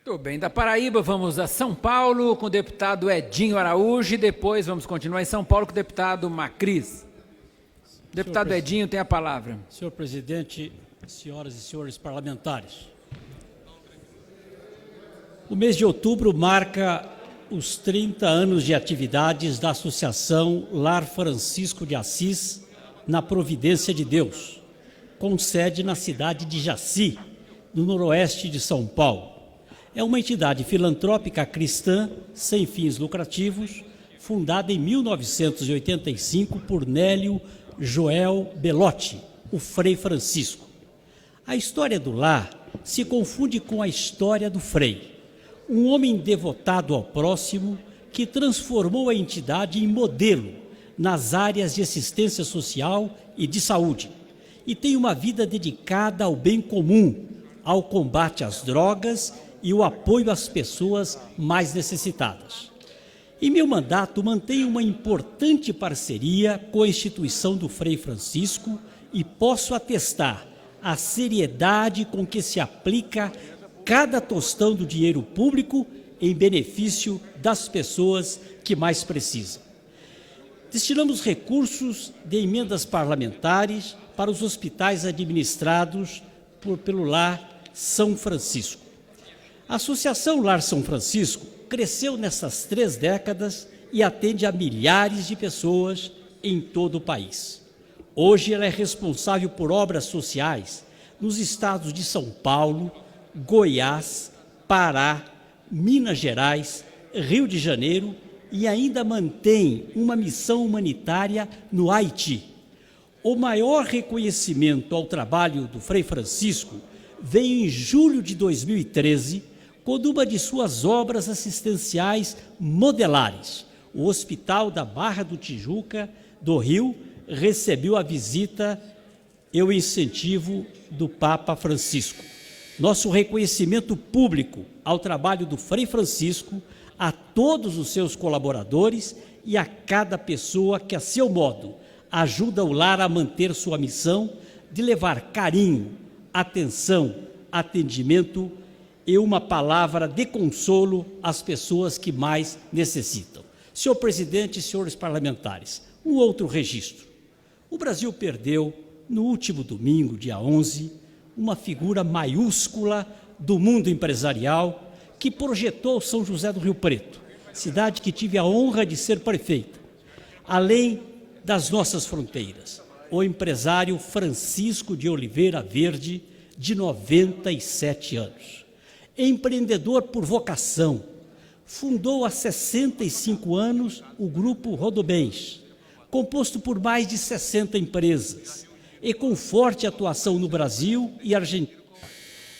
Tudo bem, da Paraíba vamos a São Paulo com o deputado Edinho Araújo e depois vamos continuar em São Paulo com o deputado Macris. Deputado Edinho tem a palavra. Senhor presidente, senhoras e senhores parlamentares, o mês de outubro marca os 30 anos de atividades da Associação Lar Francisco de Assis na Providência de Deus, com sede na cidade de Jaci, no noroeste de São Paulo. É uma entidade filantrópica cristã sem fins lucrativos, fundada em 1985 por Nélio Joel Belotti, o Frei Francisco. A história do lar se confunde com a história do Frei, um homem devotado ao próximo que transformou a entidade em modelo nas áreas de assistência social e de saúde, e tem uma vida dedicada ao bem comum, ao combate às drogas e o apoio às pessoas mais necessitadas. Em meu mandato, mantenho uma importante parceria com a instituição do Frei Francisco e posso atestar a seriedade com que se aplica cada tostão do dinheiro público em benefício das pessoas que mais precisam. Destinamos recursos de emendas parlamentares para os hospitais administrados pelo Lar São Francisco. A Associação Lar São Francisco cresceu nessas 3 décadas e atende a milhares de pessoas em todo o país. Hoje ela é responsável por obras sociais nos estados de São Paulo, Goiás, Pará, Minas Gerais, Rio de Janeiro e ainda mantém uma missão humanitária no Haiti. O maior reconhecimento ao trabalho do Frei Francisco veio em julho de 2013, quando uma de suas obras assistenciais modelares, o Hospital da Barra do Tijuca, do Rio, recebeu a visita e o incentivo do Papa Francisco. Nosso reconhecimento público ao trabalho do Frei Francisco, a todos os seus colaboradores e a cada pessoa que, a seu modo, ajuda o lar a manter sua missão de levar carinho, atenção, atendimento e uma palavra de consolo às pessoas que mais necessitam. Senhor presidente e senhores parlamentares, um outro registro. O Brasil perdeu, no último domingo, dia 11, uma figura maiúscula do mundo empresarial que projetou São José do Rio Preto, cidade que tive a honra de ser prefeita, além das nossas fronteiras, o empresário Francisco de Oliveira Verde, de 97 anos. Empreendedor por vocação, fundou há 65 anos o Grupo Rodobens, composto por mais de 60 empresas e com forte atuação no Brasil e Argentina,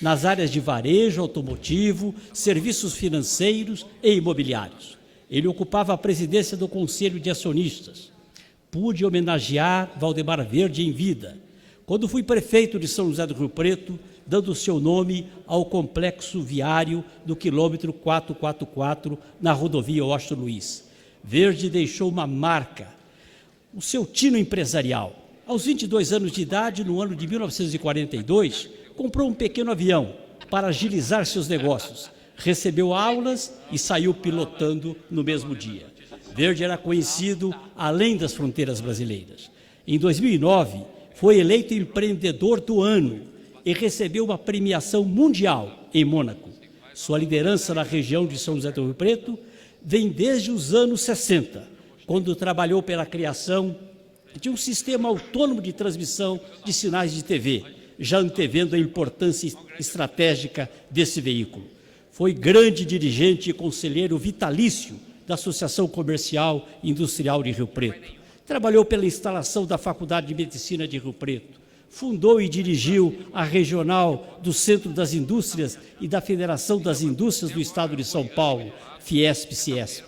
nas áreas de varejo, automotivo, serviços financeiros e imobiliários. Ele ocupava a presidência do Conselho de Acionistas. Pude homenagear Valdemar Verde em vida, quando fui prefeito de São José do Rio Preto, dando seu nome ao complexo viário do quilômetro 444 na rodovia Washington Luiz. Verde deixou uma marca, o seu tino empresarial. Aos 22 anos de idade, no ano de 1942, comprou um pequeno avião para agilizar seus negócios. Recebeu aulas e saiu pilotando no mesmo dia. Verde era conhecido além das fronteiras brasileiras. Em 2009, foi eleito empreendedor do ano e recebeu uma premiação mundial em Mônaco. Sua liderança na região de São José do Rio Preto vem desde os anos 60, quando trabalhou pela criação de um sistema autônomo de transmissão de sinais de TV, já antevendo a importância estratégica desse veículo. Foi grande dirigente e conselheiro vitalício da Associação Comercial e Industrial de Rio Preto. Trabalhou pela instalação da Faculdade de Medicina de Rio Preto. Fundou e dirigiu a regional do Centro das Indústrias e da Federação das Indústrias do Estado de São Paulo, Fiesp-Ciesp.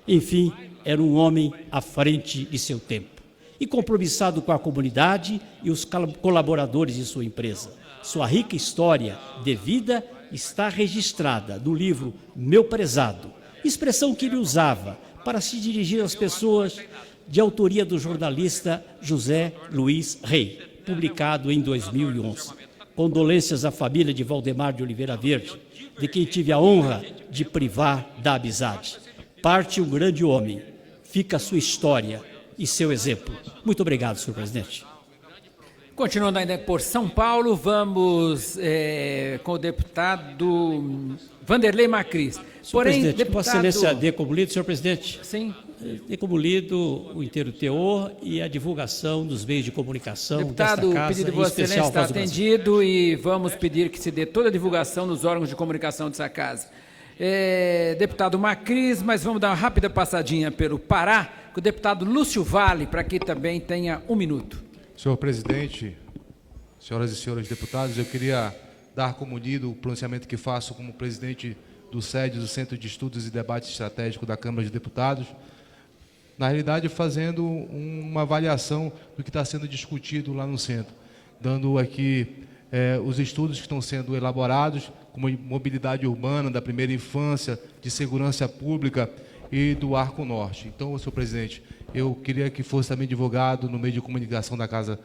Enfim, era um homem à frente de seu tempo e compromissado com a comunidade e os colaboradores de sua empresa. Sua rica história de vida está registrada no livro Meu Prezado, expressão que ele usava para se dirigir às pessoas, de autoria do jornalista José Luiz Rey, publicado em 2011. Condolências à família de Valdemar de Oliveira Verde, de quem tive a honra de privar da amizade. Parte um grande homem, fica a sua história e seu exemplo. Muito obrigado, senhor presidente. Continuando ainda por São Paulo, vamos com o deputado Vanderlei Macris. Senhor presidente, Vossa Excelência dê como lido, senhor presidente. Sim. Dê como lido o inteiro teor e a divulgação dos meios de comunicação deputado, desta casa, o pedido de Vossa Excelência está atendido e vamos pedir que se dê toda a divulgação nos órgãos de comunicação dessa casa. Deputado Macris, mas vamos dar uma rápida passadinha pelo Pará, com o deputado Lúcio Vale, para que também tenha 1 minuto. Senhor presidente, senhoras e senhores deputados, eu queria dar como lido o pronunciamento que faço como presidente do SED, do Centro de Estudos e Debate Estratégico da Câmara de Deputados, na realidade fazendo uma avaliação do que está sendo discutido lá no centro, dando aqui os estudos que estão sendo elaborados, como mobilidade urbana, da primeira infância, de segurança pública e do Arco Norte. Então, senhor presidente, eu queria que fosse também divulgado no meio de comunicação da Câmara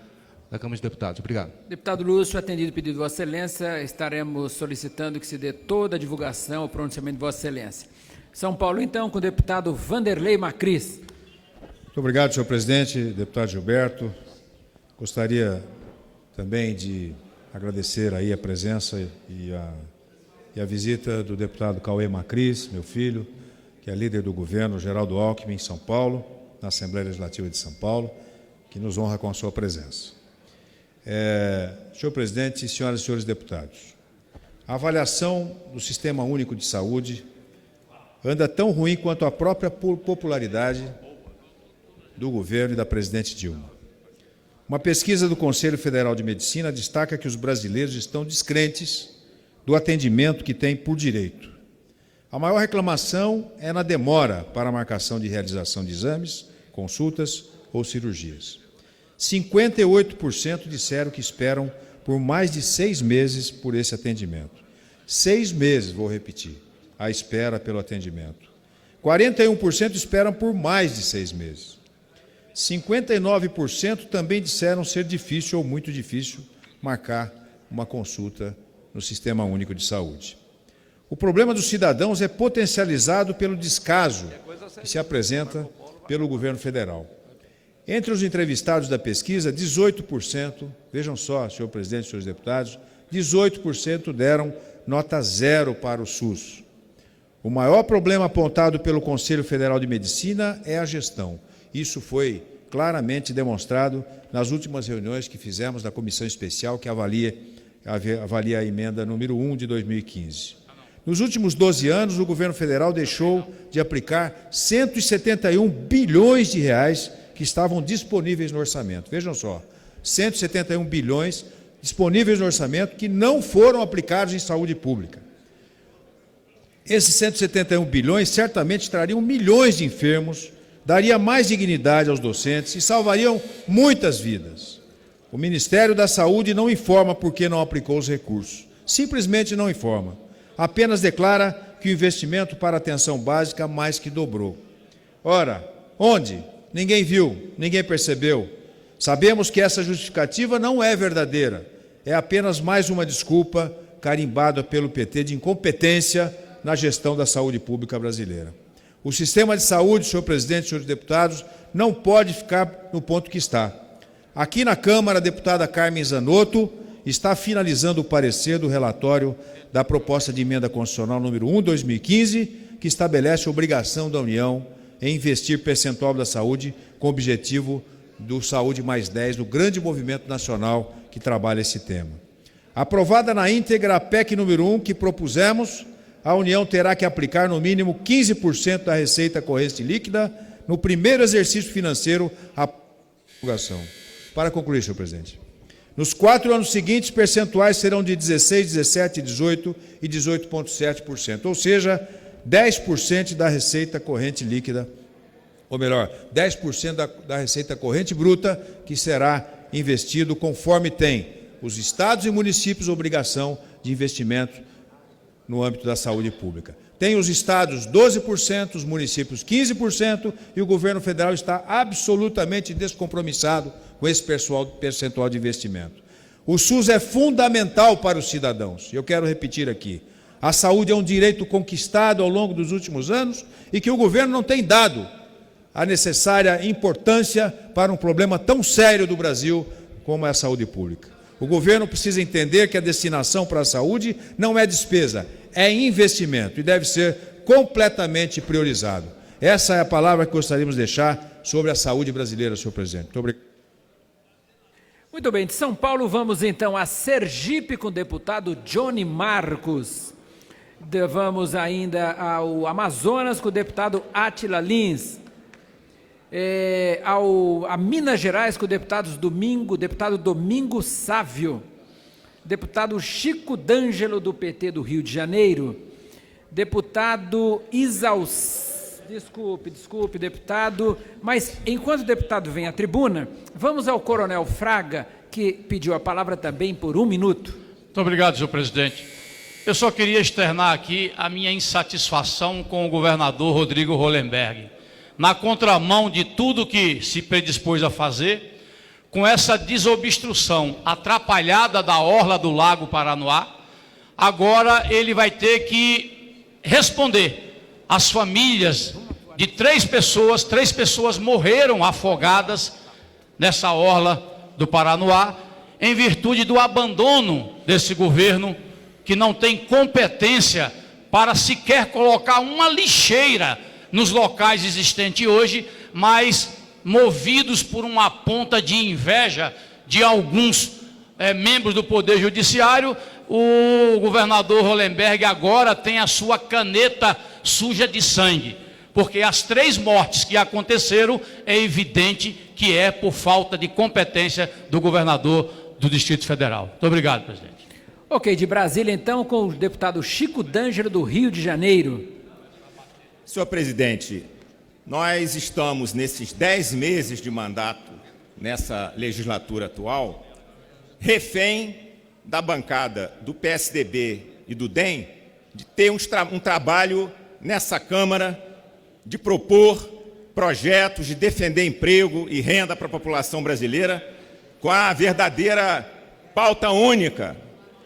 de Deputados. Obrigado. Deputado Lúcio, atendido o pedido de Vossa Excelência, estaremos solicitando que se dê toda a divulgação ao pronunciamento de Vossa Excelência. São Paulo, então, com o deputado Vanderlei Macris. Muito obrigado, senhor presidente, deputado Gilberto. Gostaria também de agradecer aí a presença e a visita do deputado Cauê Macris, meu filho, que é líder do governo, Geraldo Alckmin, em São Paulo, na Assembleia Legislativa de São Paulo, que nos honra com a sua presença. Senhor presidente, senhoras e senhores deputados, a avaliação do Sistema Único de Saúde anda tão ruim quanto a própria popularidade do governo e da presidente Dilma. Uma pesquisa do Conselho Federal de Medicina destaca que os brasileiros estão descrentes do atendimento que têm por direito. A maior reclamação é na demora para a marcação de realização de exames, consultas ou cirurgias. 58% disseram que esperam por mais de 6 meses por esse atendimento. 6 meses, vou repetir, a espera pelo atendimento. 41% esperam por mais de 6 meses. 59% também disseram ser difícil ou muito difícil marcar uma consulta no Sistema Único de Saúde. O problema dos cidadãos é potencializado pelo descaso que se apresenta pelo governo federal. Entre os entrevistados da pesquisa, 18%, vejam só, senhor presidente e senhores deputados, 18% deram nota 0 para o SUS. O maior problema apontado pelo Conselho Federal de Medicina é a gestão. Isso foi claramente demonstrado nas últimas reuniões que fizemos na comissão especial que avalia a emenda número 1 de 2015. Nos últimos 12 anos, o governo federal deixou de aplicar 171 bilhões de reais que estavam disponíveis no orçamento. Vejam só, 171 bilhões disponíveis no orçamento que não foram aplicados em saúde pública. Esses 171 bilhões certamente trariam milhões de enfermos, daria mais dignidade aos docentes e salvariam muitas vidas. O Ministério da Saúde não informa por que não aplicou os recursos. Simplesmente não informa. Apenas declara que o investimento para a atenção básica mais que dobrou. Ora, onde? Ninguém viu, ninguém percebeu. Sabemos que essa justificativa não é verdadeira. É apenas mais uma desculpa carimbada pelo PT de incompetência na gestão da saúde pública brasileira. O sistema de saúde, senhor presidente e senhores deputados, não pode ficar no ponto que está. Aqui na Câmara, a deputada Carmen Zanotto está finalizando o parecer do relatório da proposta de emenda constitucional número 1, 2015, que estabelece a obrigação da União em investir percentual da saúde com o objetivo do Saúde mais 10, do grande movimento nacional que trabalha esse tema. Aprovada na íntegra a PEC número 1 que propusemos, a União terá que aplicar no mínimo 15% da receita corrente líquida no primeiro exercício financeiro à divulgação. Para concluir, senhor presidente. Nos 4 anos seguintes, percentuais serão de 16%, 17%, 18% e 18,7%, ou seja, 10% da receita corrente líquida, ou melhor, 10% da receita corrente bruta, que será investido conforme tem os estados e municípios obrigação de investimento no âmbito da saúde pública. Tem os estados 12%, os municípios 15% e o governo federal está absolutamente descompromissado com esse percentual de investimento. O SUS é fundamental para os cidadãos. Eu quero repetir aqui. A saúde é um direito conquistado ao longo dos últimos anos e que o governo não tem dado a necessária importância para um problema tão sério do Brasil como é a saúde pública. O governo precisa entender que a destinação para a saúde não é despesa, é investimento e deve ser completamente priorizado. Essa é a palavra que gostaríamos de deixar sobre a saúde brasileira, senhor presidente. Muito obrigado. Muito bem, de São Paulo vamos então a Sergipe com o deputado Johnny Marcos. Vamos ainda ao Amazonas com o deputado Átila Lins. A Minas Gerais com o deputado Domingo Sávio. Deputado Chico D'Angelo do PT do Rio de Janeiro. Deputado Desculpe, deputado, mas enquanto o deputado vem à tribuna, vamos ao Coronel Fraga, que pediu a palavra também por 1 minuto. Muito obrigado, senhor presidente. Eu só queria externar aqui a minha insatisfação com o governador Rodrigo Hollenberg. Na contramão de tudo que se predispôs a fazer, com essa desobstrução atrapalhada da orla do Lago Paranoá, agora ele vai ter que responder. As famílias de 3 pessoas morreram afogadas nessa orla do Paranoá, em virtude do abandono desse governo, que não tem competência para sequer colocar uma lixeira nos locais existentes hoje, mas movidos por uma ponta de inveja de alguns membros do Poder Judiciário, o governador Hollenberg agora tem a sua caneta suja de sangue, porque as 3 mortes que aconteceram é evidente que é por falta de competência do governador do Distrito Federal. Muito obrigado, presidente. Ok, de Brasília então com o deputado Chico D'Angelo do Rio de Janeiro. Senhor presidente, nós estamos nesses 10 meses de mandato, nessa legislatura atual, refém da bancada do PSDB e do DEM de ter um trabalho nessa Câmara de propor projetos, de defender emprego e renda para a população brasileira com a verdadeira pauta única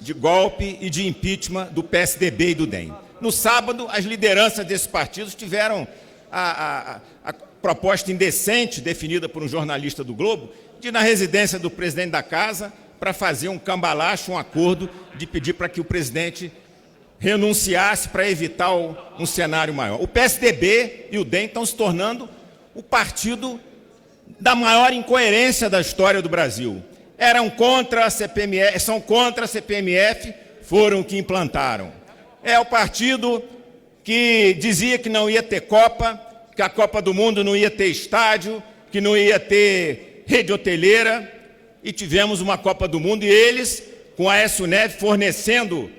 de golpe e de impeachment do PSDB e do DEM. No sábado, as lideranças desses partidos tiveram a proposta indecente, definida por um jornalista do Globo, de ir na residência do presidente da Casa para fazer um cambalacho, um acordo de pedir para que o presidente renunciasse para evitar um cenário maior. O PSDB e o DEM estão se tornando o partido da maior incoerência da história do Brasil. Eram contra a CPMF, são contra a CPMF, foram que implantaram. É o partido que dizia que não ia ter Copa, que a Copa do Mundo não ia ter estádio, que não ia ter rede hoteleira, e tivemos uma Copa do Mundo, e eles, com a Aécio Neves, fornecendo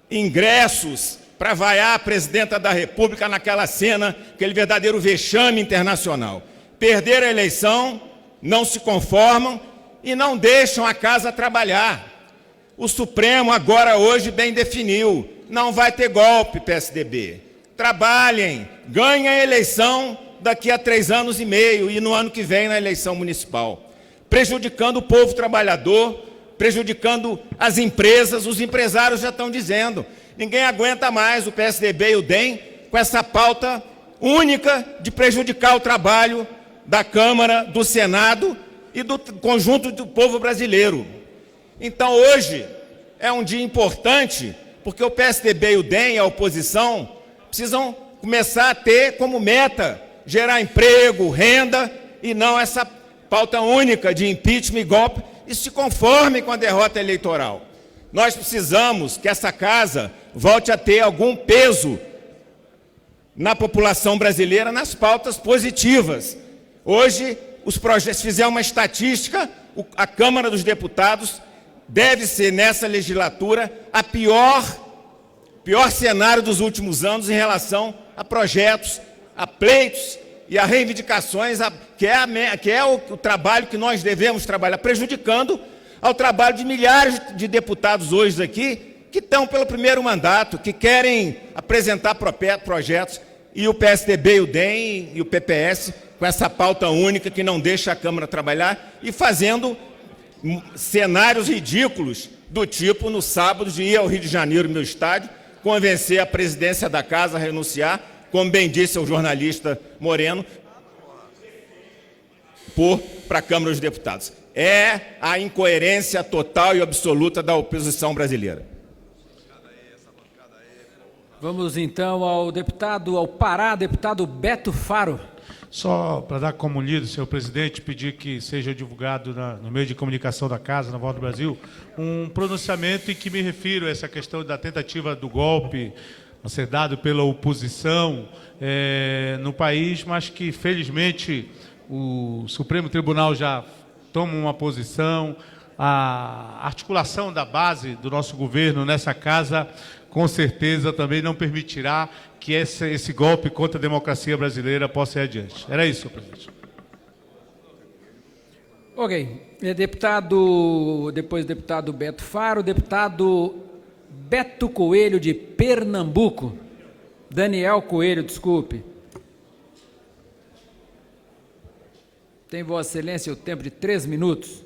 ingressos para vaiar a presidenta da República naquela cena, aquele verdadeiro vexame internacional. Perderam a eleição, não se conformam e não deixam a casa trabalhar. O Supremo agora, hoje, bem definiu, não vai ter golpe, PSDB. Trabalhem, ganhem a eleição daqui a 3 anos e meio e no ano que vem na eleição municipal, prejudicando o povo trabalhador, prejudicando as empresas. Os empresários já estão dizendo, ninguém aguenta mais o PSDB e o DEM com essa pauta única de prejudicar o trabalho da Câmara, do Senado e do conjunto do povo brasileiro. Então hoje é um dia importante, porque o PSDB e o DEM, a oposição, precisam começar a ter como meta gerar emprego, renda, e não essa pauta única de impeachment e golpe, e se conforme com a derrota eleitoral. Nós precisamos que essa casa volte a ter algum peso na população brasileira nas pautas positivas. Hoje, os projetos, se fizer uma estatística, a Câmara dos Deputados deve ser, nessa legislatura, a pior cenário dos últimos anos em relação a projetos, a pleitos e a reivindicações, que é o trabalho que nós devemos trabalhar, prejudicando ao trabalho de milhares de deputados hoje aqui, que estão pelo primeiro mandato, que querem apresentar projetos, e o PSDB, o DEM e o PPS, com essa pauta única que não deixa a Câmara trabalhar e fazendo cenários ridículos do tipo, no sábado, de ir ao Rio de Janeiro, meu estádio, convencer a presidência da casa a renunciar, como bem disse o jornalista Moreno, para a Câmara dos Deputados. É a incoerência total e absoluta da oposição brasileira. Vamos então ao Pará, deputado Beto Faro. Só para dar como lido, senhor presidente, pedir que seja divulgado no meio de comunicação da Casa, na Voz do Brasil, um pronunciamento em que me refiro a essa questão da tentativa do golpe a ser dado pela oposição no país, mas que, felizmente, o Supremo Tribunal já toma uma posição. A articulação da base do nosso governo nessa Casa, com certeza, também não permitirá que esse golpe contra a democracia brasileira possa ir adiante. Era isso, senhor presidente. Ok. Depois deputado Beto Faro, deputado Beto Coelho, de Pernambuco. Daniel Coelho, desculpe. Tem Vossa Excelência o tempo de 3 minutos.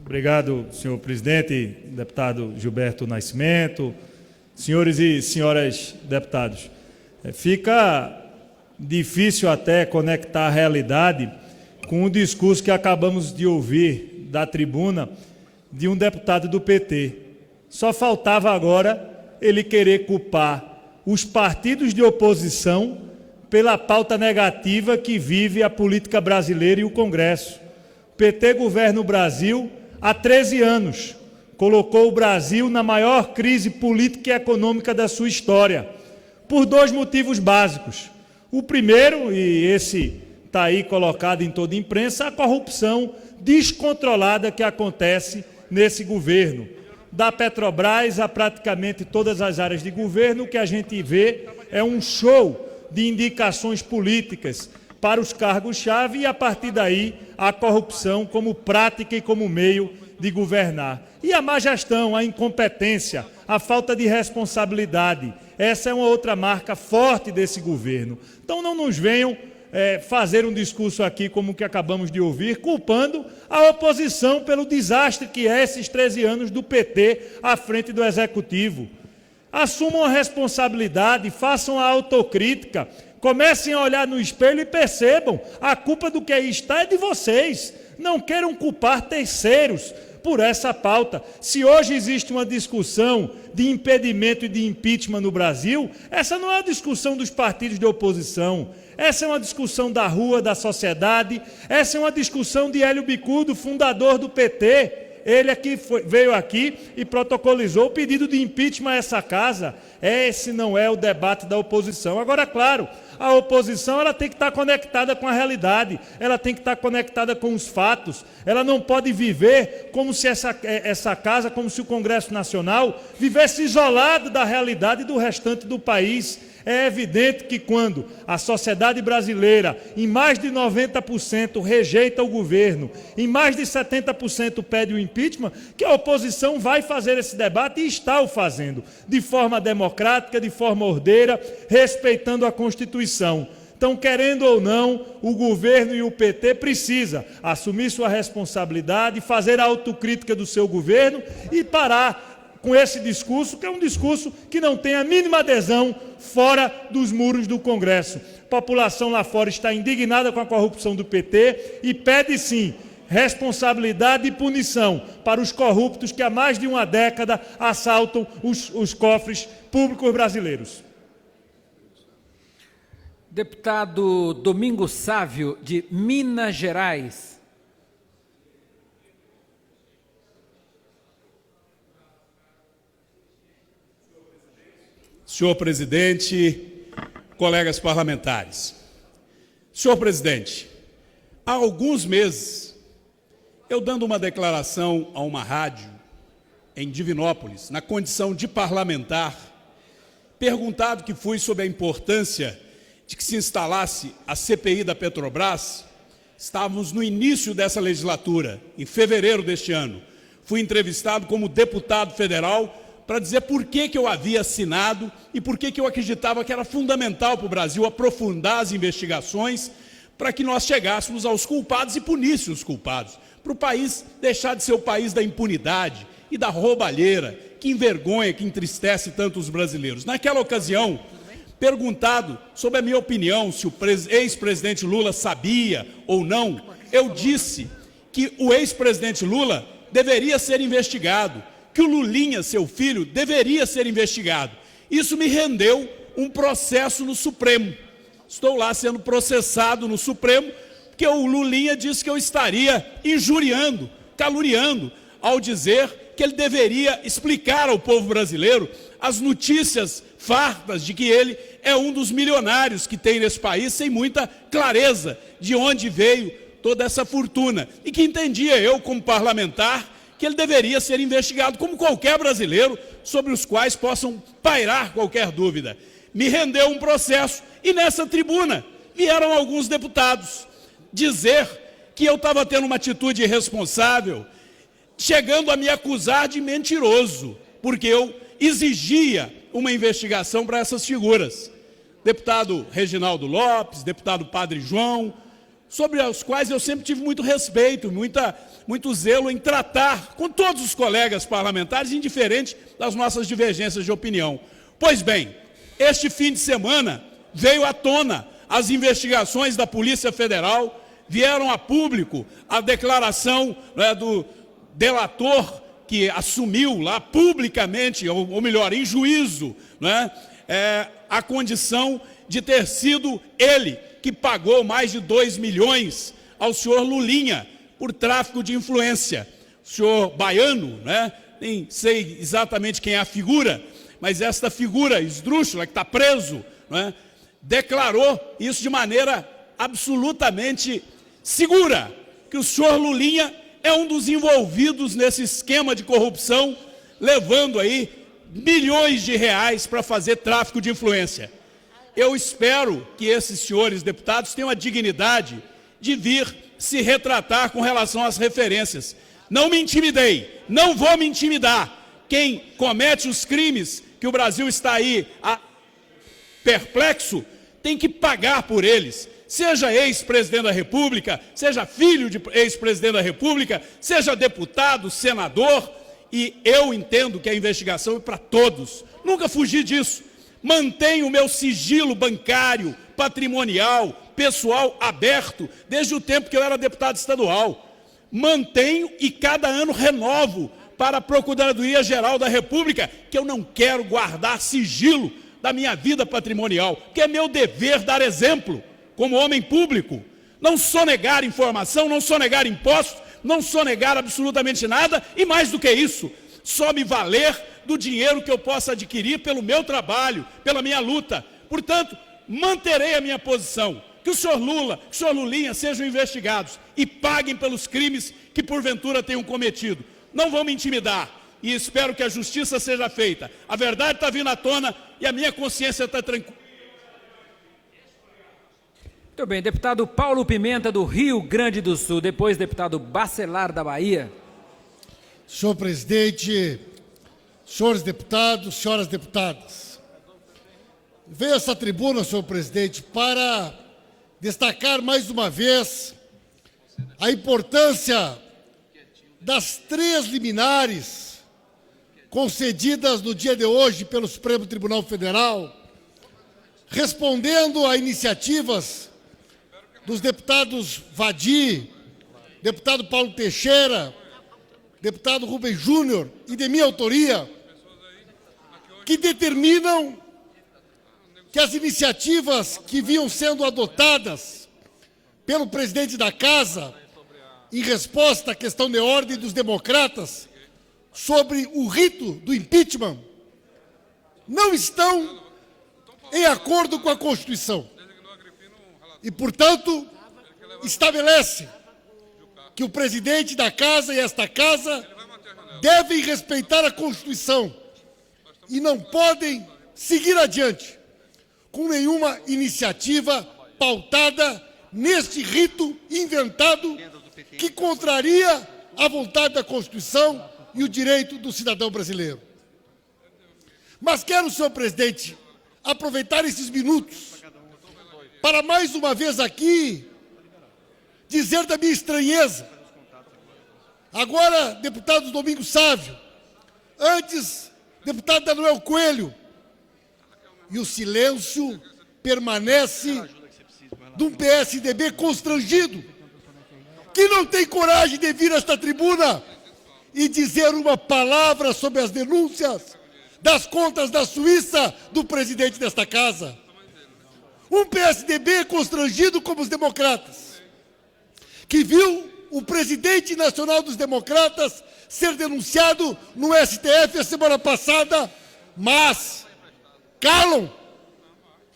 Obrigado, senhor presidente, deputado Gilberto Nascimento, senhores e senhoras deputados. Fica difícil até conectar a realidade com o discurso que acabamos de ouvir da tribuna de um deputado do PT. Só faltava agora ele querer culpar os partidos de oposição pela pauta negativa que vive a política brasileira e o Congresso. O PT governa o Brasil há 13 anos, colocou o Brasil na maior crise política e econômica da sua história, por 2 motivos básicos. O primeiro, e esse está aí colocado em toda a imprensa, a corrupção descontrolada que acontece nesse governo. Da Petrobras a praticamente todas as áreas de governo, o que a gente vê é um show de indicações políticas para os cargos-chave e, a partir daí, a corrupção como prática e como meio de governar. E a má gestão, a incompetência, a falta de responsabilidade. Essa é uma outra marca forte desse governo. Então não nos venham fazer um discurso aqui como o que acabamos de ouvir, culpando a oposição pelo desastre que é esses 13 anos do PT à frente do Executivo. Assumam a responsabilidade, façam a autocrítica, comecem a olhar no espelho e percebam, a culpa do que aí está é de vocês. Não queiram culpar terceiros por essa pauta. Se hoje existe uma discussão de impedimento e de impeachment no Brasil, essa não é a discussão dos partidos de oposição. Essa é uma discussão da rua, da sociedade. Essa é uma discussão de Hélio Bicudo, fundador do PT. Ele veio aqui e protocolizou o pedido de impeachment a essa casa. Esse não é o debate da oposição. Agora, claro, a oposição ela tem que estar conectada com a realidade, ela tem que estar conectada com os fatos, ela não pode viver como se essa casa, como se o Congresso Nacional vivesse isolado da realidade do restante do país. É evidente que quando a sociedade brasileira, em mais de 90%, rejeita o governo, em mais de 70% pede o impeachment, que a oposição vai fazer esse debate e está o fazendo, de forma democrática, de forma ordeira, respeitando a Constituição. Então, querendo ou não, o governo e o PT precisa assumir sua responsabilidade, fazer a autocrítica do seu governo e parar com esse discurso, que é um discurso que não tem a mínima adesão fora dos muros do Congresso. A população lá fora está indignada com a corrupção do PT e pede, sim, responsabilidade e punição para os corruptos que há mais de uma década assaltam os cofres públicos brasileiros. Deputado Domingos Sávio, de Minas Gerais. Senhor presidente, colegas parlamentares. Senhor presidente, há alguns meses, eu dando uma declaração a uma rádio em Divinópolis, na condição de parlamentar, perguntado que fui sobre a importância de que se instalasse a CPI da Petrobras, estávamos no início dessa legislatura, em fevereiro deste ano. Fui entrevistado como deputado federal para dizer por que eu havia assinado e por que eu acreditava que era fundamental para o Brasil aprofundar as investigações para que nós chegássemos aos culpados e punisse os culpados, para o país deixar de ser o país da impunidade e da roubalheira, que envergonha, que entristece tanto os brasileiros. Naquela ocasião, perguntado sobre a minha opinião, se o ex-presidente Lula sabia ou não, eu disse que o ex-presidente Lula deveria ser investigado, que o Lulinha, seu filho, deveria ser investigado. Isso me rendeu um processo no Supremo. Estou lá sendo processado no Supremo, porque o Lulinha disse que eu estaria injuriando, caluniando, ao dizer que ele deveria explicar ao povo brasileiro as notícias fartas de que ele é um dos milionários que tem nesse país, sem muita clareza de onde veio toda essa fortuna. E que entendia eu, como parlamentar, que ele deveria ser investigado, como qualquer brasileiro, sobre os quais possam pairar qualquer dúvida. Me rendeu um processo, e nessa tribuna vieram alguns deputados dizer que eu estava tendo uma atitude irresponsável, chegando a me acusar de mentiroso, porque eu exigia uma investigação para essas figuras. Deputado Reginaldo Lopes, deputado Padre João, sobre os quais eu sempre tive muito respeito, muito zelo em tratar com todos os colegas parlamentares, indiferente das nossas divergências de opinião. Pois bem, este fim de semana veio à tona as investigações da Polícia Federal, vieram a público a declaração, né, do delator que assumiu lá publicamente, ou melhor, em juízo, né, a condição de ter sido ele que pagou mais de 2 milhões ao senhor Lulinha por tráfico de influência. O senhor Baiano, né, nem sei exatamente quem é a figura, mas esta figura esdrúxula, que está preso, né, declarou isso de maneira absolutamente segura, que o senhor Lulinha é um dos envolvidos nesse esquema de corrupção, levando aí milhões de reais para fazer tráfico de influência. Eu espero que esses senhores deputados tenham a dignidade de vir se retratar com relação às referências. Não me intimidei, não vou me intimidar. Quem comete os crimes que o Brasil está aí perplexo, tem que pagar por eles. Seja ex-presidente da República, seja filho de ex-presidente da República, seja deputado, senador, e eu entendo que a investigação é para todos. Nunca fugi disso. Mantenho o meu sigilo bancário, patrimonial, pessoal aberto, desde o tempo que eu era deputado estadual. Mantenho e cada ano renovo para a Procuradoria-Geral da República, que eu não quero guardar sigilo da minha vida patrimonial, que é meu dever dar exemplo como homem público. Não sonegar informação, não sonegar impostos, não sonegar absolutamente nada, e mais do que isso, só me valer do dinheiro que eu possa adquirir pelo meu trabalho, pela minha luta. Portanto, manterei a minha posição, que o senhor Lula, que o senhor Lulinha sejam investigados e paguem pelos crimes que porventura tenham cometido. Não vão me intimidar e espero que a justiça seja feita. A verdade está vindo à tona e a minha consciência está tranquila. Muito bem, deputado Paulo Pimenta, do Rio Grande do Sul, depois deputado Bacelar, da Bahia. Senhor presidente, senhores deputados, senhoras deputadas, venho a essa tribuna, senhor presidente, para destacar mais uma vez a importância das 3 liminares concedidas no dia de hoje pelo Supremo Tribunal Federal, respondendo a iniciativas dos deputados Vadi, deputado Paulo Teixeira, deputado Rubem Júnior e de minha autoria, que determinam que as iniciativas que vinham sendo adotadas pelo presidente da Casa, em resposta à questão de ordem dos democratas, sobre o rito do impeachment, não estão em acordo com a Constituição. E, portanto, estabelece que o presidente da Casa e esta Casa devem respeitar a Constituição e não podem seguir adiante com nenhuma iniciativa pautada neste rito inventado que contraria a vontade da Constituição e o direito do cidadão brasileiro. Mas quero, senhor presidente, aproveitar esses minutos para mais uma vez aqui dizer da minha estranheza. Agora, deputado Domingos Sávio, antes, deputado Daniel Coelho, e o silêncio permanece de um PSDB constrangido, que não tem coragem de vir a esta tribuna e dizer uma palavra sobre as denúncias das contas da Suíça do presidente desta casa. Um PSDB constrangido como os democratas, que viu o presidente nacional dos democratas ser denunciado no STF a semana passada, mas calam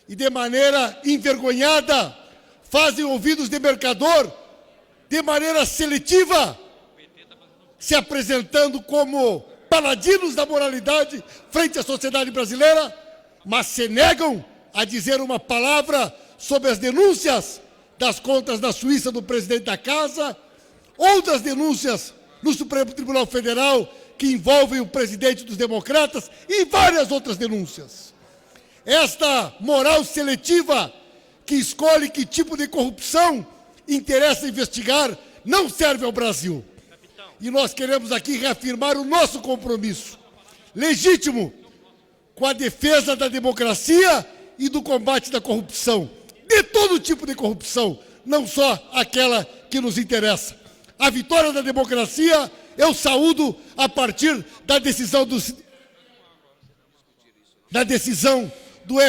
e de maneira envergonhada fazem ouvidos de mercador, de maneira seletiva, se apresentando como paladinos da moralidade frente à sociedade brasileira, mas se negam a dizer uma palavra sobre as denúncias das contas da Suíça do presidente da casa ou das denúncias no Supremo Tribunal Federal que envolvem o presidente dos democratas e várias outras denúncias. Esta moral seletiva que escolhe que tipo de corrupção interessa investigar não serve ao Brasil. E nós queremos aqui reafirmar o nosso compromisso legítimo com a defesa da democracia e do combate da corrupção, de todo tipo de corrupção, não só aquela que nos interessa. A vitória da democracia eu saúdo a partir da decisão do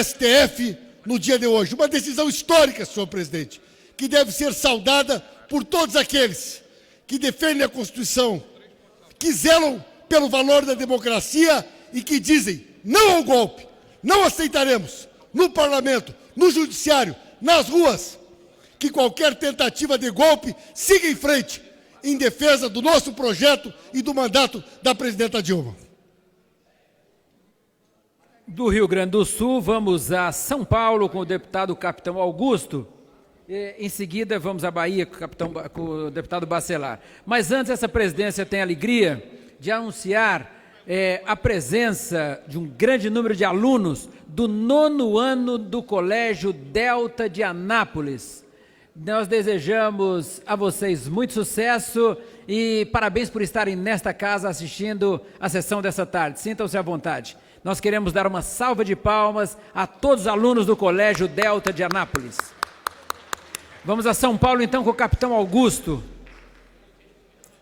STF no dia de hoje. Uma decisão histórica, senhor presidente, que deve ser saudada por todos aqueles que defendem a Constituição, que zelam pelo valor da democracia e que dizem não ao golpe, não aceitaremos no parlamento, no judiciário, nas ruas, que qualquer tentativa de golpe siga em frente em defesa do nosso projeto e do mandato da presidenta Dilma. Do Rio Grande do Sul, vamos a São Paulo com o deputado Capitão Augusto. E, em seguida, vamos à Bahia com o deputado Bacelar. Mas antes, essa presidência tem a alegria de anunciar a presença de um grande número de alunos do 9º ano do Colégio Delta de Anápolis. Nós desejamos a vocês muito sucesso e parabéns por estarem nesta casa assistindo a sessão dessa tarde. Sintam-se à vontade. Nós queremos dar uma salva de palmas a todos os alunos do Colégio Delta de Anápolis. Vamos a São Paulo, então, com o capitão Augusto.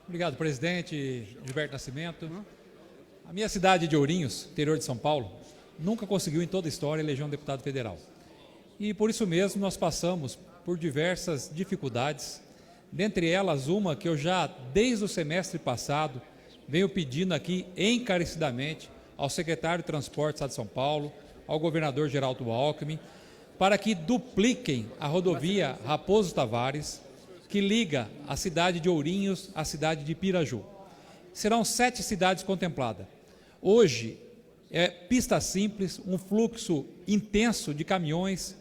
Obrigado, presidente Gilberto Nascimento. A minha cidade de Ourinhos, interior de São Paulo, nunca conseguiu em toda a história eleger um deputado federal. E por isso mesmo nós passamos por diversas dificuldades, dentre elas uma que eu já, desde o semestre passado, venho pedindo aqui encarecidamente ao secretário de Transporte do Estado de São Paulo, ao governador Geraldo Alckmin, para que dupliquem a rodovia Raposo Tavares, que liga a cidade de Ourinhos à cidade de Piraju. Serão 7 cidades contempladas. Hoje, é pista simples, um fluxo intenso de caminhões,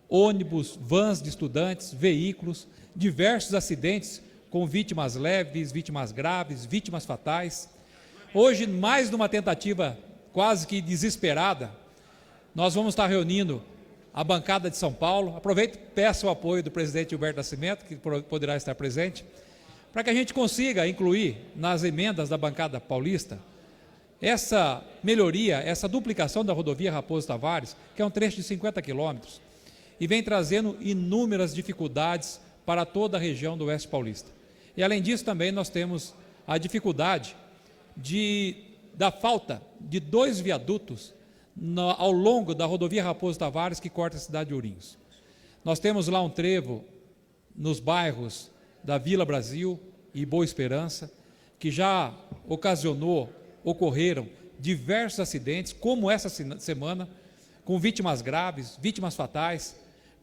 ônibus, vans de estudantes, veículos, diversos acidentes com vítimas leves, vítimas graves, vítimas fatais. Hoje, mais numa tentativa quase que desesperada, nós vamos estar reunindo a bancada de São Paulo. Aproveito e peço o apoio do presidente Gilberto Nascimento, que poderá estar presente, para que a gente consiga incluir nas emendas da bancada paulista essa melhoria, essa duplicação da rodovia Raposo Tavares, que é um trecho de 50 quilômetros, e vem trazendo inúmeras dificuldades para toda a região do Oeste Paulista. E além disso também nós temos a dificuldade da falta de 2 viadutos ao longo da rodovia Raposo Tavares que corta a cidade de Ourinhos. Nós temos lá um trevo nos bairros da Vila Brasil e Boa Esperança, que já ocorreram diversos acidentes, como essa semana, com vítimas graves, vítimas fatais.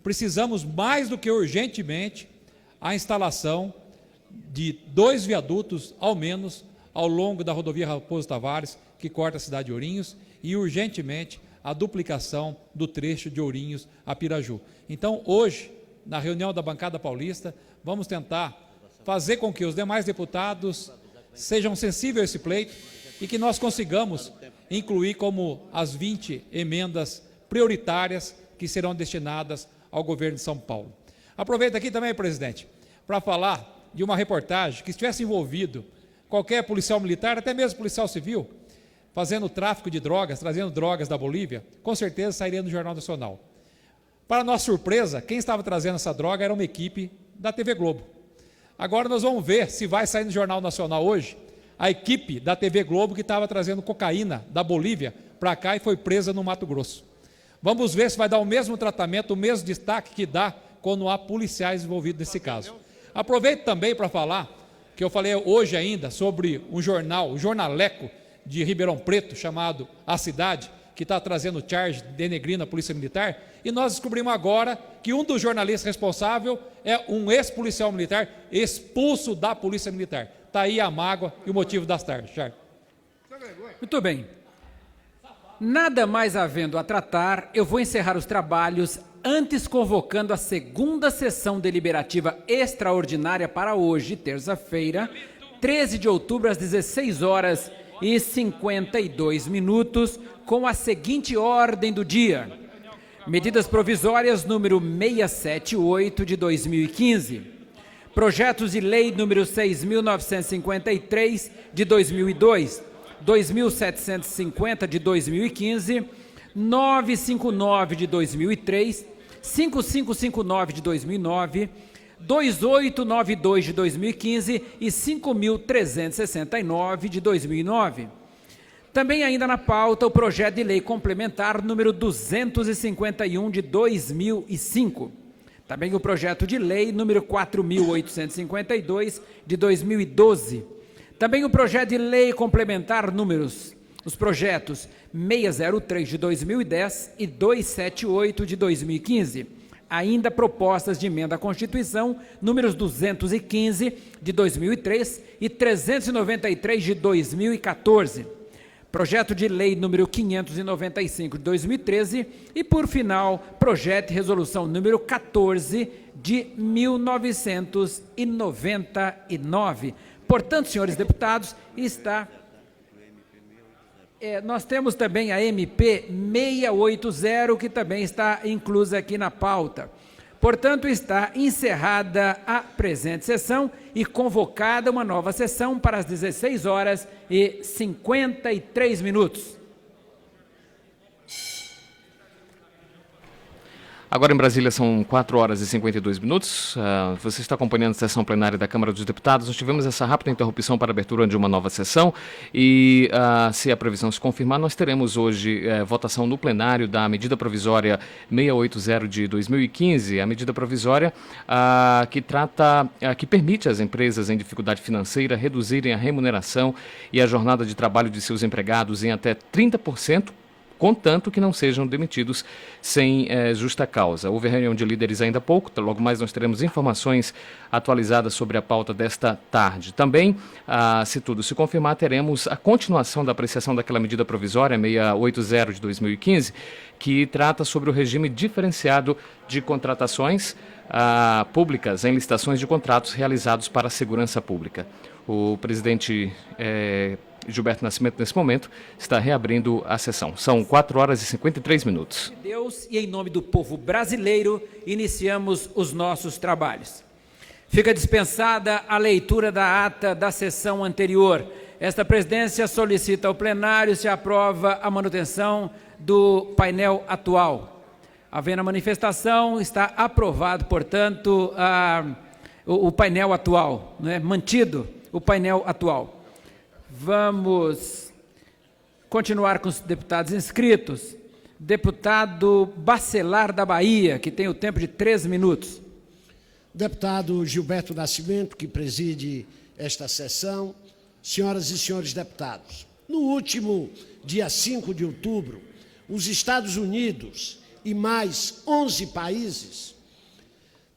Precisamos mais do que urgentemente a instalação de 2 viadutos, ao menos, ao longo da rodovia Raposo Tavares, que corta a cidade de Ourinhos, e urgentemente a duplicação do trecho de Ourinhos a Piraju. Então, hoje, na reunião da bancada paulista, vamos tentar fazer com que os demais deputados sejam sensíveis a esse pleito e que nós consigamos incluir como as 20 emendas prioritárias que serão destinadas ao governo de São Paulo. Aproveito aqui também, presidente, para falar de uma reportagem que estivesse envolvido qualquer policial militar, até mesmo policial civil, fazendo tráfico de drogas, trazendo drogas da Bolívia, com certeza sairia no Jornal Nacional. Para nossa surpresa, quem estava trazendo essa droga era uma equipe da TV Globo. Agora nós vamos ver se vai sair no Jornal Nacional hoje a equipe da TV Globo que estava trazendo cocaína da Bolívia para cá e foi presa no Mato Grosso. Vamos ver se vai dar o mesmo tratamento, o mesmo destaque que dá quando há policiais envolvidos nesse caso. Aproveito também para falar que eu falei hoje ainda sobre um jornal, o Jornaleco de Ribeirão Preto, chamado A Cidade, que está trazendo charge denegrindo a Polícia Militar, e nós descobrimos agora que um dos jornalistas responsáveis é um ex-policial militar expulso da Polícia Militar. Está aí a mágoa e o motivo das tardes. Charles. Muito bem. Nada mais havendo a tratar, eu vou encerrar os trabalhos, antes convocando a segunda sessão deliberativa extraordinária para hoje, terça-feira, 13 de outubro, às 16h52, com a seguinte ordem do dia: medidas provisórias número 678 de 2015, projetos de lei número 6.953 de 2002, 2.750 de 2015, 959 de 2003, 5559 de 2009, 2892 de 2015 e 5.369 de 2009. Também ainda na pauta o projeto de lei complementar número 251 de 2005. Também o projeto de lei número 4.852 de 2012. Também o projeto de lei complementar os projetos 603 de 2010 e 278 de 2015. Ainda propostas de emenda à Constituição números 215 de 2003 e 393 de 2014. Projeto de lei número 595 de 2013 e, por final, projeto de resolução número 14 de 1999. Portanto, senhores deputados, nós temos também a MP 680, que também está inclusa aqui na pauta. Portanto, está encerrada a presente sessão e convocada uma nova sessão para as 16h53. Agora em Brasília são 4h52. Você está acompanhando a sessão plenária da Câmara dos Deputados. Nós tivemos essa rápida interrupção para a abertura de uma nova sessão e, se a previsão se confirmar, nós teremos hoje votação no plenário da medida provisória 680 de 2015, a medida provisória que permite às empresas em dificuldade financeira reduzirem a remuneração e a jornada de trabalho de seus empregados em até 30%, contanto que não sejam demitidos sem justa causa. Houve reunião de líderes ainda há pouco, logo mais nós teremos informações atualizadas sobre a pauta desta tarde. Também, se tudo se confirmar, teremos a continuação da apreciação daquela medida provisória 680 de 2015, que trata sobre o regime diferenciado de contratações públicas em licitações de contratos realizados para a segurança pública. O presidente Gilberto Nascimento, nesse momento, está reabrindo a sessão. São 4h53. Deus, e em nome do povo brasileiro, iniciamos os nossos trabalhos. Fica dispensada a leitura da ata da sessão anterior. Esta presidência solicita ao plenário se aprova a manutenção do painel atual. Havendo a manifestação, está aprovado, portanto, o painel atual, não é? Mantido o painel atual. Vamos continuar com os deputados inscritos. Deputado Bacelar da Bahia, que tem o tempo de 3 minutos. Deputado Gilberto Nascimento, que preside esta sessão, senhoras e senhores deputados, no último dia 5 de outubro, os Estados Unidos e mais 11 países,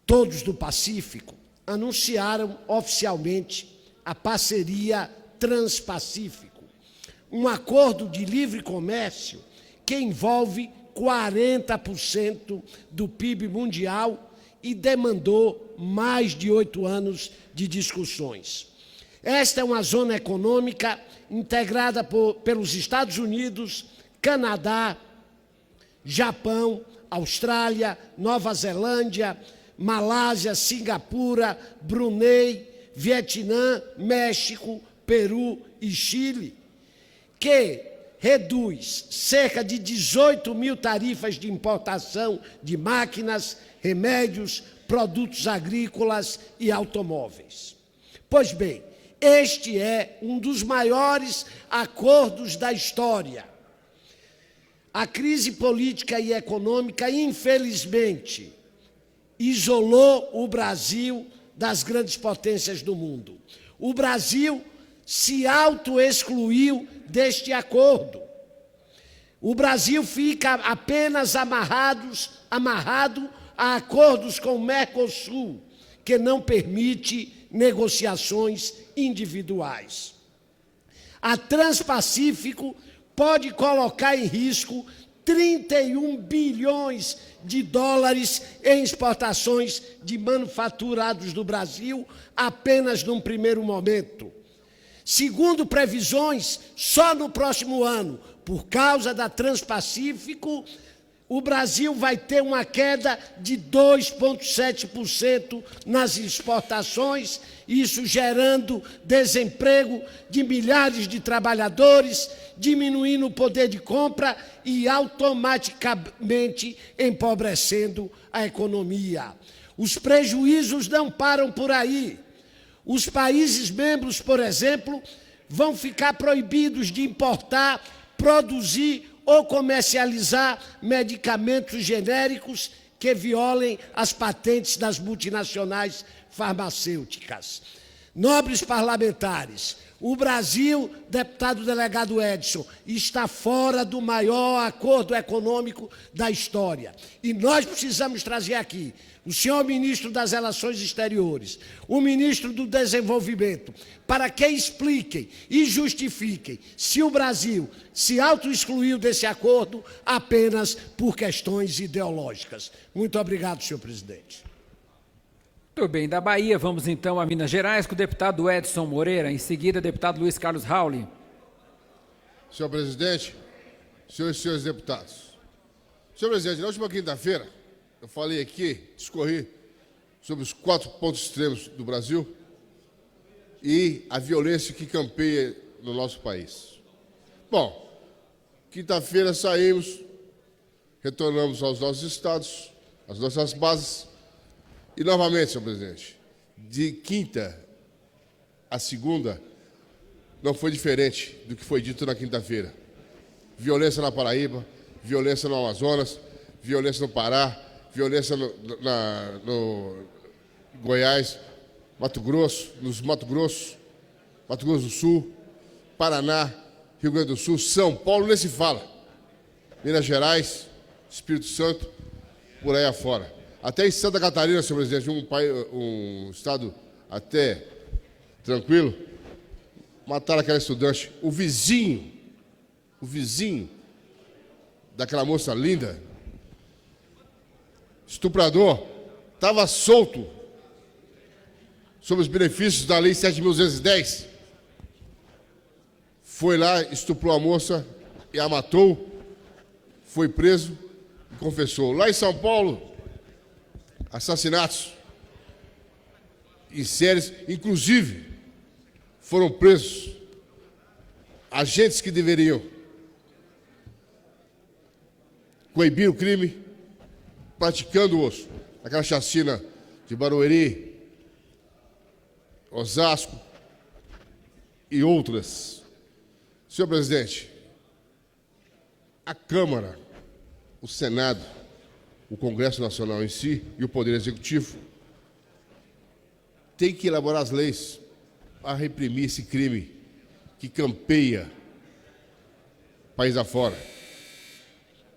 todos do Pacífico, anunciaram oficialmente a parceria Transpacífico, um acordo de livre comércio que envolve 40% do PIB mundial e demandou mais de 8 anos de discussões. Esta é uma zona econômica integrada pelos Estados Unidos, Canadá, Japão, Austrália, Nova Zelândia, Malásia, Singapura, Brunei, Vietnã, México, Peru e Chile, que reduz cerca de 18 mil tarifas de importação de máquinas, remédios, produtos agrícolas e automóveis. Pois bem, este é um dos maiores acordos da história. A crise política e econômica, infelizmente, isolou o Brasil das grandes potências do mundo. O Brasil se auto-excluiu deste acordo. O Brasil fica apenas amarrado a acordos com o Mercosul, que não permite negociações individuais. A Transpacífico pode colocar em risco 31 bilhões de dólares em exportações de manufaturados do Brasil apenas num primeiro momento. Segundo previsões, só no próximo ano, por causa da Transpacífico, o Brasil vai ter uma queda de 2,7% nas exportações, isso gerando desemprego de milhares de trabalhadores, diminuindo o poder de compra e automaticamente empobrecendo a economia. Os prejuízos não param por aí. Os países membros, por exemplo, vão ficar proibidos de importar, produzir ou comercializar medicamentos genéricos que violem as patentes das multinacionais farmacêuticas. Nobres parlamentares, o Brasil, deputado delegado Edson, está fora do maior acordo econômico da história. E nós precisamos trazer aqui o senhor ministro das Relações Exteriores, o ministro do Desenvolvimento, para que expliquem e justifiquem se o Brasil se auto-excluiu desse acordo apenas por questões ideológicas. Muito obrigado, senhor presidente. Muito bem, da Bahia vamos então a Minas Gerais com o deputado Edson Moreira, em seguida deputado Luiz Carlos Rauli. Senhor presidente, senhores e senhores deputados. Senhor presidente, na última quinta-feira, eu falei aqui, discorri sobre os 4 pontos extremos do Brasil e a violência que campeia no nosso país. Bom, quinta-feira saímos, retornamos aos nossos estados, às nossas bases, e novamente, senhor presidente, de quinta a segunda, não foi diferente do que foi dito na quinta-feira. Violência na Paraíba, violência no Amazonas, violência no Pará, violência no Goiás, Mato Grosso do Sul, Paraná, Rio Grande do Sul, São Paulo, nem se fala. Minas Gerais, Espírito Santo, por aí afora. Até em Santa Catarina, senhor presidente, um estado até tranquilo, mataram aquela estudante. O vizinho daquela moça linda, estuprador, estava solto sob os benefícios da Lei 7.210. Foi lá, estuprou a moça e a matou, foi preso e confessou. Lá em São Paulo, assassinatos em séries, inclusive foram presos agentes que deveriam coibir o crime, praticando-os, aquela chacina de Barueri, Osasco e outras. Senhor presidente, a Câmara, o Senado, o Congresso Nacional em si e o Poder Executivo tem que elaborar as leis para reprimir esse crime que campeia país afora.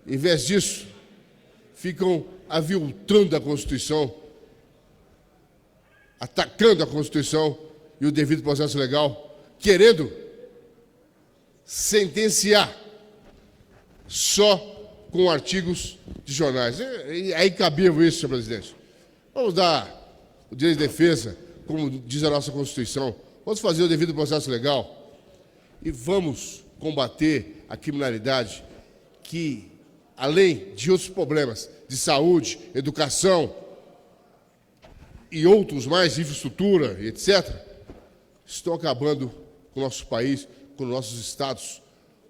Em vez disso, ficam aviltando a Constituição, atacando a Constituição e o devido processo legal, querendo sentenciar só com artigos de jornais. É incabível isso, senhor presidente. Vamos dar o direito de defesa, como diz a nossa Constituição. Vamos fazer o devido processo legal e vamos combater a criminalidade que, além de outros problemas de saúde, educação, e outros mais, infraestrutura, etc., estão acabando com o nosso país, com os nossos estados.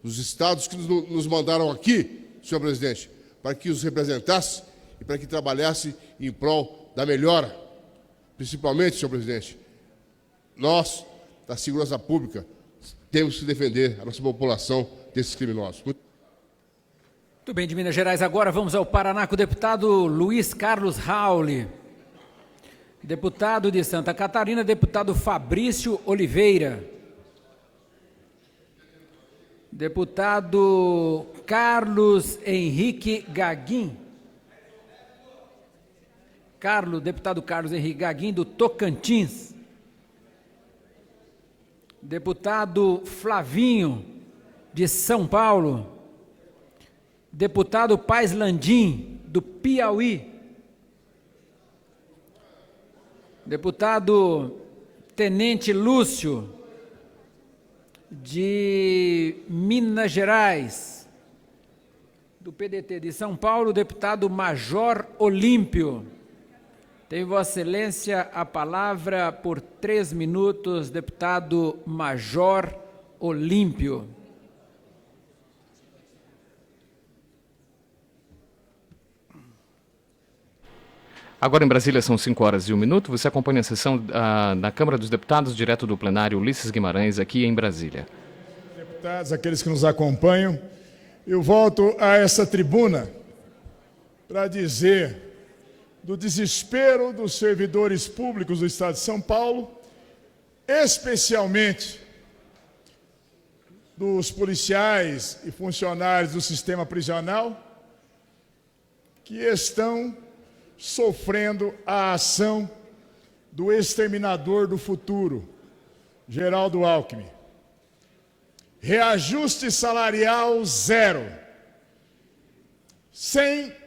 Os estados que nos mandaram aqui, senhor presidente, para que os representasse e para que trabalhasse em prol da melhora. Principalmente, senhor presidente, nós, da segurança pública, temos que defender a nossa população desses criminosos. Muito bem, de Minas Gerais, agora vamos ao Paraná com o deputado Luiz Carlos Rauli. Deputado de Santa Catarina, deputado Fabrício Oliveira. Deputado Carlos Henrique Gaguin. Deputado Carlos Henrique Gaguin, do Tocantins. Deputado Flavinho, de São Paulo. Deputado Paz Landim, do Piauí. Deputado Tenente Lúcio, de Minas Gerais. Do PDT de São Paulo, deputado Major Olímpio. Tem Vossa Excelência a palavra por 3 minutos, deputado Major Olímpio. Agora em Brasília são 5h01. Você acompanha a sessão da Câmara dos Deputados, direto do plenário Ulisses Guimarães, aqui em Brasília. Deputados, aqueles que nos acompanham, eu volto a essa tribuna para dizer do desespero dos servidores públicos do Estado de São Paulo, especialmente dos policiais e funcionários do sistema prisional, que estão sofrendo a ação do exterminador do futuro, Geraldo Alckmin. Reajuste salarial zero, sem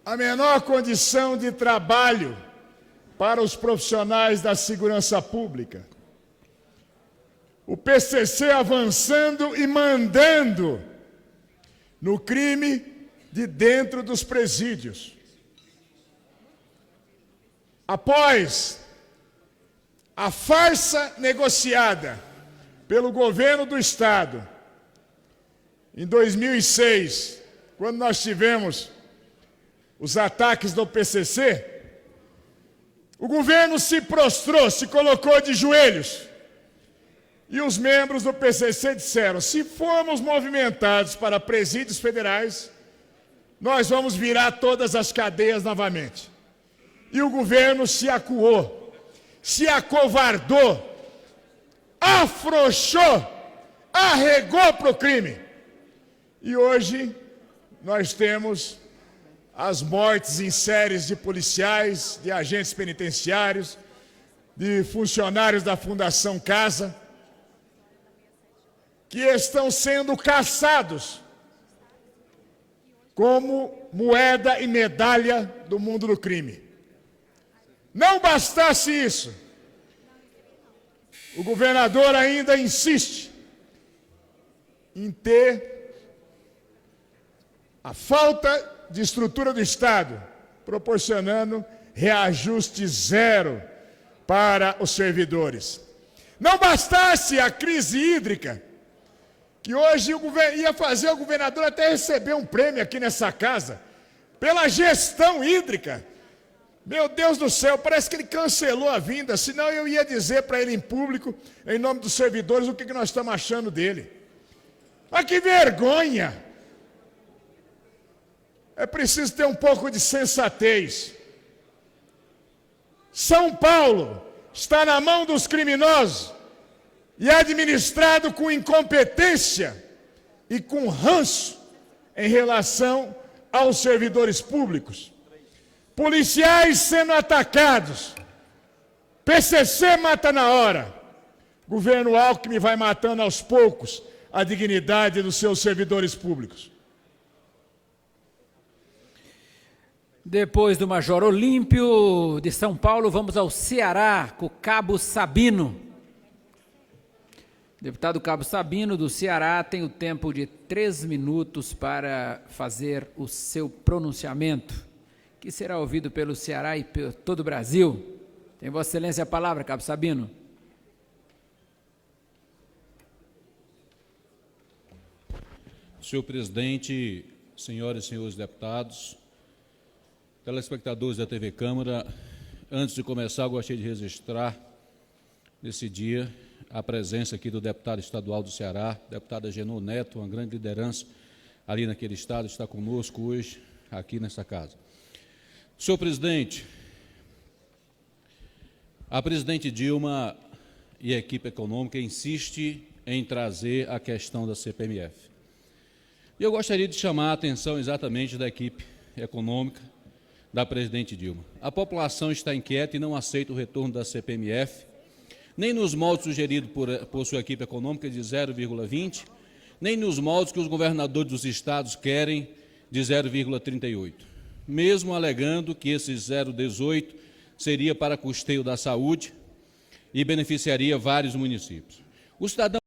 a menor condição de trabalho para os profissionais da segurança pública. O PCC avançando e mandando no crime de dentro dos presídios. Após a farsa negociada pelo governo do Estado, em 2006, quando nós tivemos os ataques do PCC, o governo se prostrou, se colocou de joelhos, e os membros do PCC disseram: se formos movimentados para presídios federais, nós vamos virar todas as cadeias novamente. E o governo se acuou, se acovardou, afrouxou, arregou para o crime. E hoje nós temos as mortes em séries de policiais, de agentes penitenciários, de funcionários da Fundação Casa, que estão sendo caçados como moeda e medalha do mundo do crime. Não bastasse isso, o governador ainda insiste em ter a falta de estrutura do Estado, proporcionando reajuste zero para os servidores. Não bastasse a crise hídrica, que hoje ia fazer o governador até receber um prêmio aqui nessa casa, pela gestão hídrica. Meu Deus do céu, parece que ele cancelou a vinda, senão eu ia dizer para ele em público, em nome dos servidores, o que nós estamos achando dele. Mas que vergonha! É preciso ter um pouco de sensatez. São Paulo está na mão dos criminosos e é administrado com incompetência e com ranço em relação aos servidores públicos. Policiais sendo atacados, PCC mata na hora, governo Alckmin vai matando aos poucos a dignidade dos seus servidores públicos. Depois do Major Olímpio, de São Paulo, vamos ao Ceará, com o Cabo Sabino. Deputado Cabo Sabino, do Ceará, tem o tempo de 3 minutos para fazer o seu pronunciamento, que será ouvido pelo Ceará e por todo o Brasil. Tem Vossa Excelência a palavra, Cabo Sabino. Senhor presidente, senhoras e senhores deputados, telespectadores da TV Câmara, antes de começar, gostaria de registrar, nesse dia, a presença aqui do deputado estadual do Ceará, deputado Agenor Neto, uma grande liderança ali naquele estado, está conosco hoje, aqui nesta casa. Senhor presidente, a presidente Dilma e a equipe econômica insiste em trazer a questão da CPMF. E eu gostaria de chamar a atenção exatamente da equipe econômica da presidente Dilma. A população está inquieta e não aceita o retorno da CPMF, nem nos moldes sugeridos por sua equipe econômica de 0,20, nem nos moldes que os governadores dos estados querem de 0,38, mesmo alegando que esse 0,18 seria para custeio da saúde e beneficiaria vários municípios. O cidadão